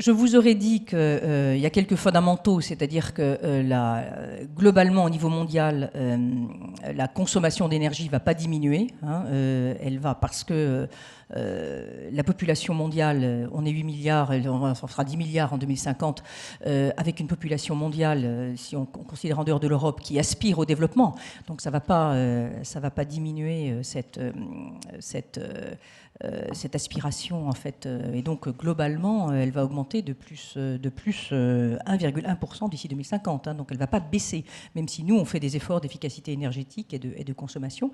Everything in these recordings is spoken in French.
Je vous aurais dit qu'il y a quelques fondamentaux, c'est-à-dire que globalement, au niveau mondial, la consommation d'énergie ne va pas diminuer. Hein, elle va parce que la population mondiale, on est 8 milliards, on sera 10 milliards en 2050, avec une population mondiale, si on considère en dehors de l'Europe, qui aspire au développement. Donc ça va pas diminuer cette aspiration, en fait. Et donc, globalement, elle va augmenter de plus 1,1% d'ici 2050. Hein, donc, elle ne va pas baisser, même si nous, on fait des efforts d'efficacité énergétique et de consommation.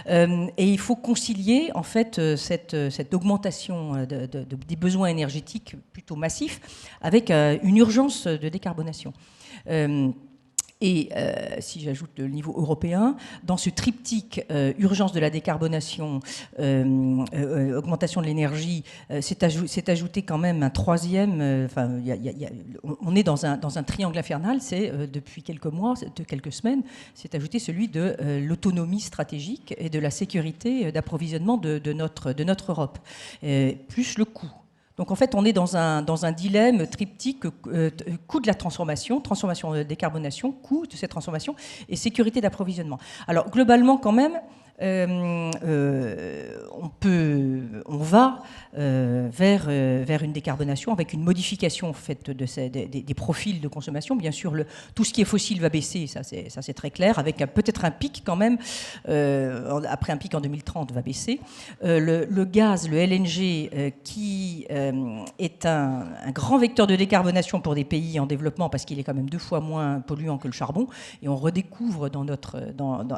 Et il faut concilier, en fait, cette augmentation des besoins énergétiques plutôt massifs avec une urgence de décarbonation. Et si j'ajoute le niveau européen, dans ce triptyque urgence de la décarbonation, augmentation de l'énergie, s'est ajouté quand même un troisième. On est dans un triangle infernal. C'est depuis quelques mois, de quelques semaines, s'est ajouté celui de l'autonomie stratégique et de la sécurité d'approvisionnement de notre Europe, plus le coût. Donc en fait, on est dans un dilemme triptyque, coût de la transformation, décarbonation, coût de cette transformation et sécurité d'approvisionnement. Alors globalement quand même, on va vers une décarbonation avec une modification en fait, des profils de consommation. Bien sûr, tout ce qui est fossile va baisser, ça c'est très clair, avec peut-être un pic quand même, après un pic en 2030 va baisser. Le gaz, le LNG, qui est un grand vecteur de décarbonation pour des pays en développement parce qu'il est quand même 2 fois moins polluant que le charbon, et on redécouvre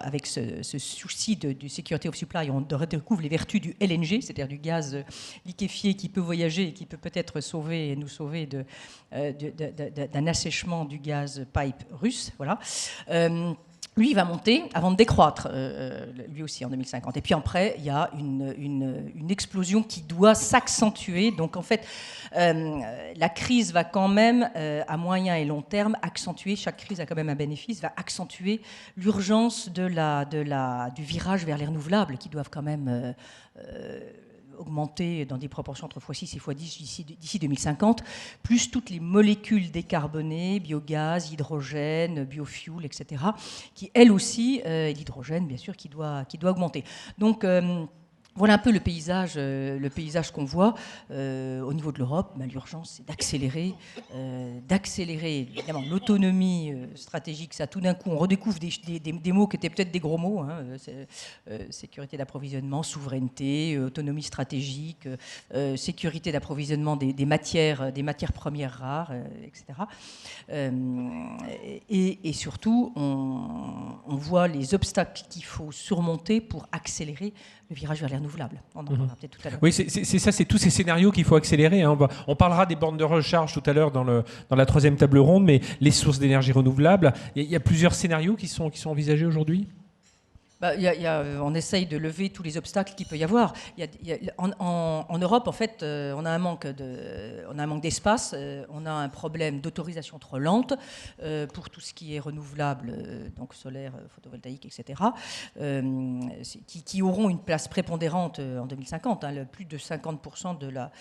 avec ce souci de sécurité of supply, on redécouvre les vertus du LNG, c'est-à-dire du gaz liquéfié qui peut voyager et qui peut peut-être nous sauver d'un assèchement du gaz pipe russe. Voilà. Lui, il va monter avant de décroître, lui aussi, en 2050. Et puis après, il y a une explosion qui doit s'accentuer. Donc, en fait, la crise va quand même, à moyen et long terme, accentuer, chaque crise a quand même un bénéfice, va accentuer l'urgence du virage vers les renouvelables, qui doivent quand même augmenter dans des proportions entre x6 et x10 d'ici 2050, plus toutes les molécules décarbonées, biogaz, hydrogène, biofuel, etc., qui, elles aussi, l'hydrogène, bien sûr, qui doit augmenter. Donc, voilà un peu le paysage qu'on voit au niveau de l'Europe. L'urgence, c'est d'accélérer évidemment l'autonomie stratégique. Ça, tout d'un coup, on redécouvre des mots qui étaient peut-être des gros mots. Hein, sécurité d'approvisionnement, souveraineté, autonomie stratégique, sécurité d'approvisionnement des matières premières rares, etc. Et surtout, on voit les obstacles qu'il faut surmonter pour accélérer le virage vers les renouvelables. On en parlera peut-être tout à l'heure. Oui, c'est ça, c'est tous ces scénarios qu'il faut accélérer. Hein. On parlera des bornes de recharge tout à l'heure dans la troisième table ronde, mais les sources d'énergie renouvelables, il y a plusieurs scénarios qui sont envisagés aujourd'hui. On essaye de lever tous les obstacles qu'il peut y avoir. En Europe, en fait, on a un manque d'espace, on a un problème d'autorisation trop lente pour tout ce qui est renouvelable, donc solaire, photovoltaïque, etc., qui auront une place prépondérante en 2050. Hein, plus de 50% de la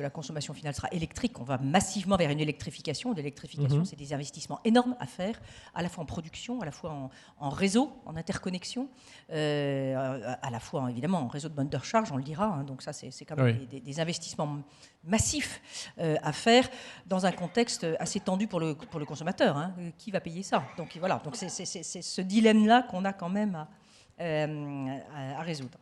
consommation finale sera électrique. On va massivement vers une électrification. L'électrification, c'est des investissements énormes à faire, à la fois en production, à la fois en réseau, en interconnexion. À la fois évidemment en réseau de bornes de recharge, on le dira, hein, donc ça c'est quand même des investissements massifs à faire dans un contexte assez tendu pour le consommateur, hein. Qui va payer ça? Donc voilà, donc c'est ce dilemme-là qu'on a quand même à résoudre.